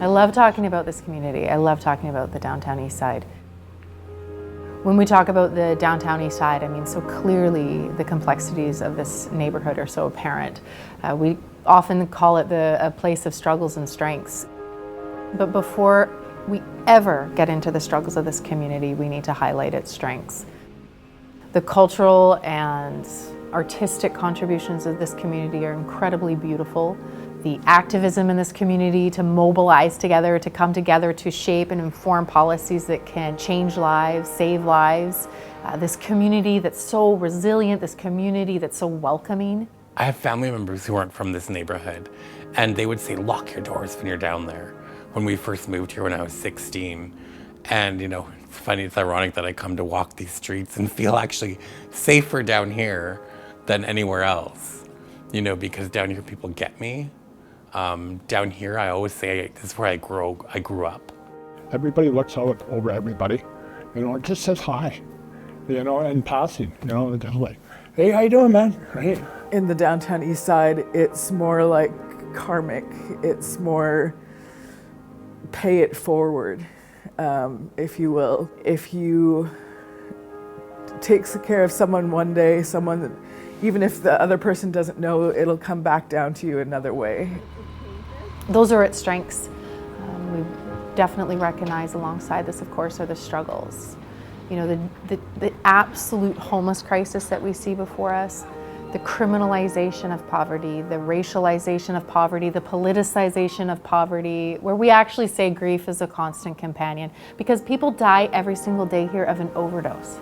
I love talking about this community. I love talking about the downtown Eastside. When we talk about the downtown Eastside, I mean, so clearly the complexities of this neighborhood are so apparent. We often call it a place of struggles and strengths. But before we ever get into the struggles of this community, we need to highlight its strengths. The cultural and artistic contributions of this community are incredibly beautiful. The activism in this community to mobilize together, to come together to shape and inform policies that can change lives, save lives. This community that's so resilient, this community that's so welcoming. I have family members who aren't from this neighborhood, and they would say, lock your doors when you're down there. When we first moved here when I was 16. And you know, it's funny, it's ironic that I come to walk these streets and feel actually safer down here than anywhere else. You know, because down here people get me. Down here, I always say this is where I grew up. Everybody looks out over everybody, you know, it just says hi, you know, in passing, you know, just like, hey, how you doing, man? Right? In the downtown Eastside, it's more like karmic. It's more pay it forward, if you will. If you take care of someone one day, even if the other person doesn't know, it'll come back down to you another way. Those are its strengths. We definitely recognize alongside this, of course, are the struggles. You know, the absolute homeless crisis that we see before us, the criminalization of poverty, the racialization of poverty, the politicization of poverty, where we actually say grief is a constant companion, because people die every single day here of an overdose.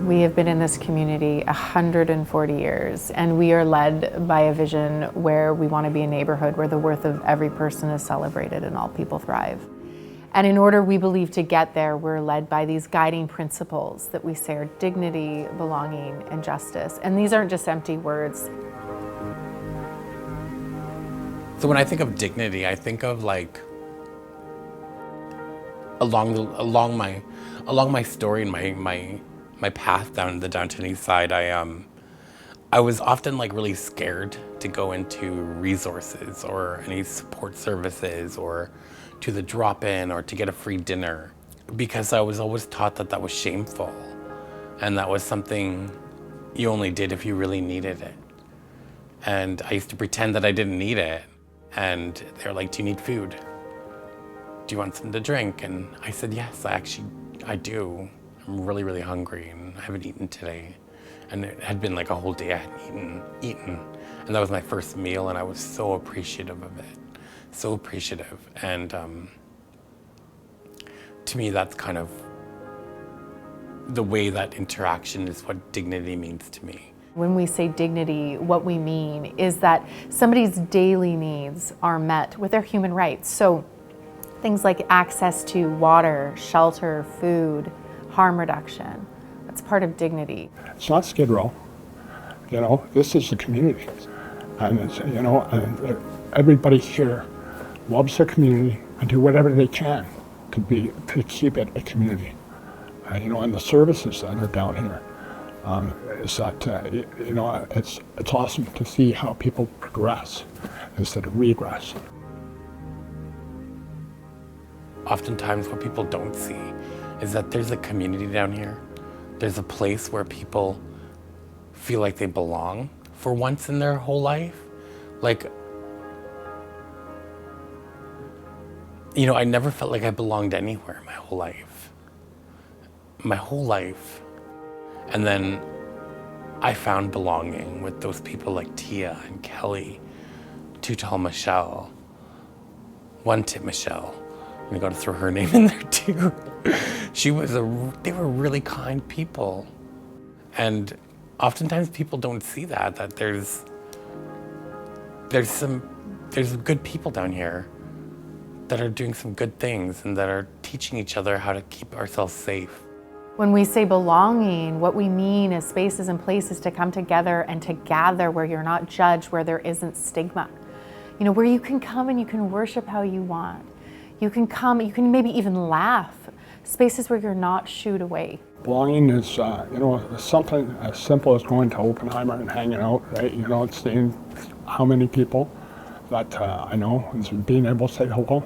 We have been in this community 140 years, and we are led by a vision where we want to be a neighborhood where the worth of every person is celebrated and all people thrive. And in order, we believe, to get there, we're led by these guiding principles that we say are dignity, belonging, and justice. And these aren't just empty words. So when I think of dignity, I think of like along my story and my path down the downtown east side, I was often like really scared to go into resources or any support services or to the drop-in or to get a free dinner, because I was always taught that that was shameful and that was something you only did if you really needed it. And I used to pretend that I didn't need it, and they're like, do you need food? Do you want something to drink? And I said, yes, I do. I'm really, really hungry and I haven't eaten today. And it had been like a whole day I hadn't eaten. And that was my first meal, and I was so appreciative of it. So appreciative. And to me, that's kind of the way that interaction is what dignity means to me. When we say dignity, what we mean is that somebody's daily needs are met with their human rights. So things like access to water, shelter, food, harm reduction. That's part of dignity. It's not Skid Row. You know, this is the community. And it's, you know, and everybody here loves their community and do whatever they can to keep it a community. You know, and the services that are down here is that, you know, it's awesome to see how people progress instead of regress. Oftentimes what people don't see is that there's a community down here. There's a place where people feel like they belong for once in their whole life. Like, you know, I never felt like I belonged anywhere my whole life. My whole life. And then I found belonging with those people like Tia and Kelly, Too Tall Michelle, One Tip Michelle. I got to throw her name in there too. They were really kind people. And oftentimes people don't see that there's good people down here that are doing some good things and that are teaching each other how to keep ourselves safe. When we say belonging, what we mean is spaces and places to come together and to gather where you're not judged, where there isn't stigma. You know, where you can come and you can worship how you want. You can come, you can maybe even laugh. Spaces where you're not shooed away. Belonging is, something as simple as going to Oppenheimer and hanging out, right? Seeing how many people that I know, and being able to say hello.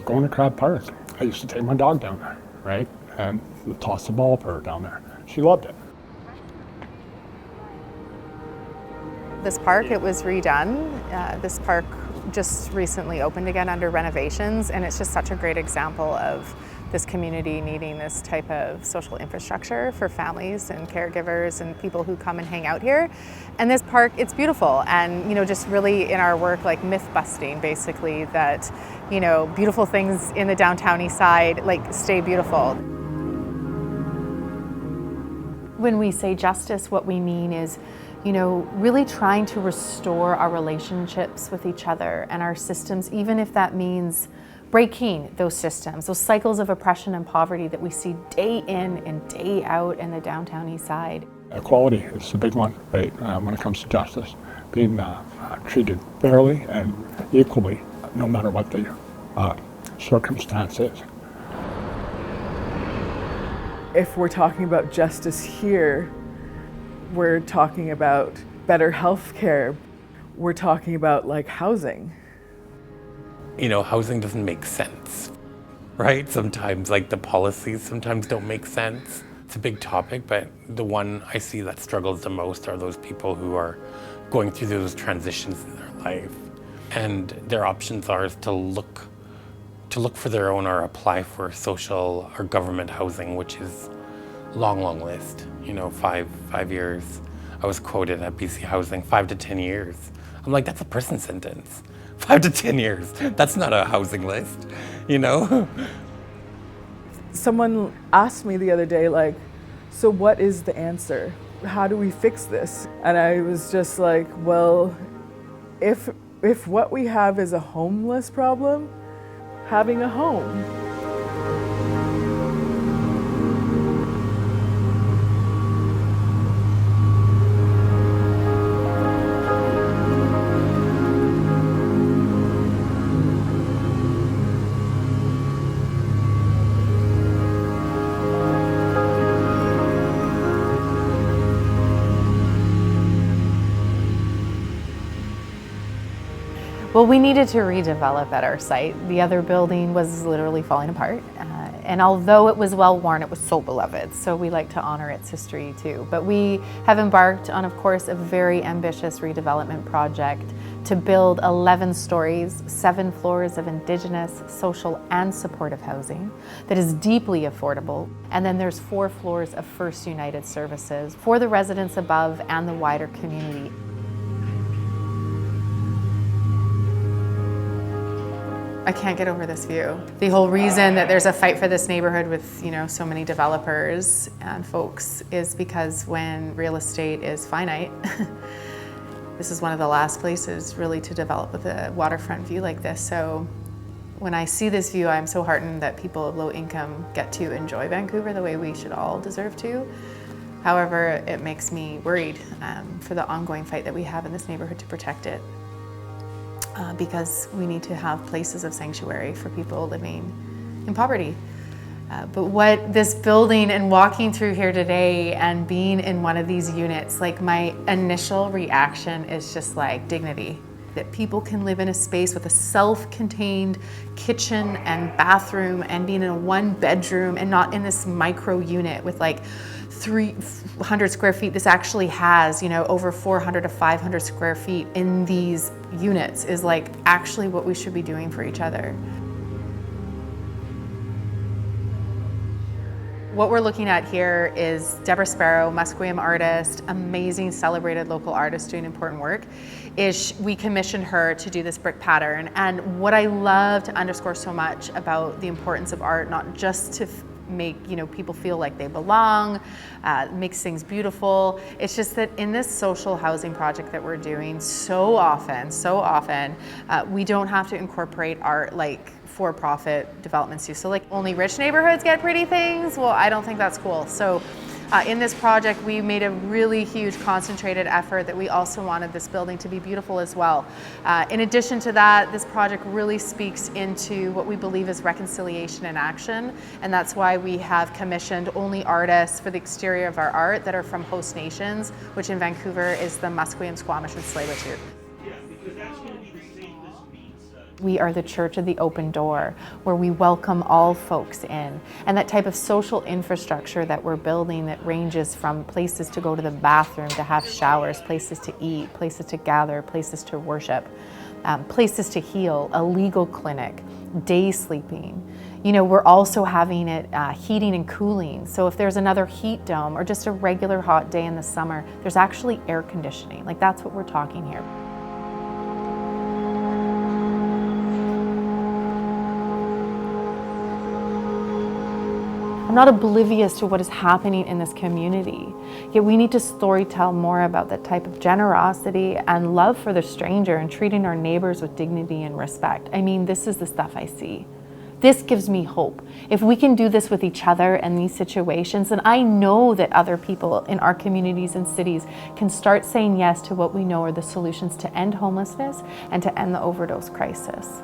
Going to Crab Park. I used to take my dog down there, right? And toss the ball for her down there. She loved it. This park, it was redone. This park just recently opened again under renovations, and it's just such a great example of this community needing this type of social infrastructure for families and caregivers and people who come and hang out here. And this park, it's beautiful, and just really in our work, like myth busting, basically, that beautiful things in the downtown Eastside stay beautiful. When we say justice, what we mean is really trying to restore our relationships with each other and our systems, even if that means breaking those systems, those cycles of oppression and poverty that we see day in and day out in the downtown Eastside. Equality is the big one, right, when it comes to justice. Being treated fairly and equally, no matter what the circumstance is. If we're talking about justice here, we're talking about better health care. We're talking about housing. Housing doesn't make sense, right? Sometimes, the policies sometimes don't make sense. It's a big topic, but the one I see that struggles the most are those people who are going through those transitions in their life. And their options are to look for their own or apply for social or government housing, which is long list. 5 years. I was quoted at BC Housing, 5 to 10 years. I'm like, that's a prison sentence. 5 to 10 years. That's not a housing list, Someone asked me the other day, so what is the answer? How do we fix this? And I was just like, well, if what we have is a homeless problem, having a home. Well, we needed to redevelop at our site. The other building was literally falling apart. And although it was well worn, it was so beloved. So we like to honor its history too. But we have embarked on, of course, a very ambitious redevelopment project to build 11 stories, 7 floors of Indigenous, social, and supportive housing that is deeply affordable. And then there's 4 floors of First United services for the residents above and the wider community. I can't get over this view. The whole reason that there's a fight for this neighborhood with, so many developers and folks is because when real estate is finite, this is one of the last places really to develop with a waterfront view like this. So when I see this view, I'm so heartened that people of low income get to enjoy Vancouver the way we should all deserve to. However, it makes me worried for the ongoing fight that we have in this neighborhood to protect it. Because we need to have places of sanctuary for people living in poverty. But what this building and walking through here today and being in one of these units, my initial reaction is just dignity. That people can live in a space with a self-contained kitchen and bathroom and being in a 1-bedroom and not in this micro unit with 300 square feet. This actually has, over 400 to 500 square feet in these units is actually what we should be doing for each other. What we're looking at here is Deborah Sparrow, Musqueam artist, amazing celebrated local artist doing important work. We commissioned her to do this brick pattern. And what I love to underscore so much about the importance of art, not just to make people feel like they belong, makes things beautiful. It's just that in this social housing project that we're doing, so often, we don't have to incorporate art for-profit developments do. So only rich neighborhoods get pretty things. Well, I don't think that's cool. So In this project, we made a really huge concentrated effort that we also wanted this building to be beautiful as well. In addition to that, this project really speaks into what we believe is reconciliation in action, and that's why we have commissioned only artists for the exterior of our art that are from host nations, which in Vancouver is the Musqueam, Squamish, and Tsleil-Waututh. We are the church of the open door, where we welcome all folks in. And that type of social infrastructure that we're building that ranges from places to go to the bathroom, to have showers, places to eat, places to gather, places to worship, places to heal, a legal clinic, day sleeping. You know, we're also having it heating and cooling. So if there's another heat dome or just a regular hot day in the summer, there's actually air conditioning. Like, that's what we're talking here. I'm not oblivious to what is happening in this community, yet we need to storytell more about that type of generosity and love for the stranger and treating our neighbors with dignity and respect. I mean, this is the stuff I see. This gives me hope. If we can do this with each other in these situations, then I know that other people in our communities and cities can start saying yes to what we know are the solutions to end homelessness and to end the overdose crisis.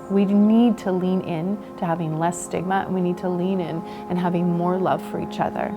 We need to lean in to having less stigma, and we need to lean in and having more love for each other.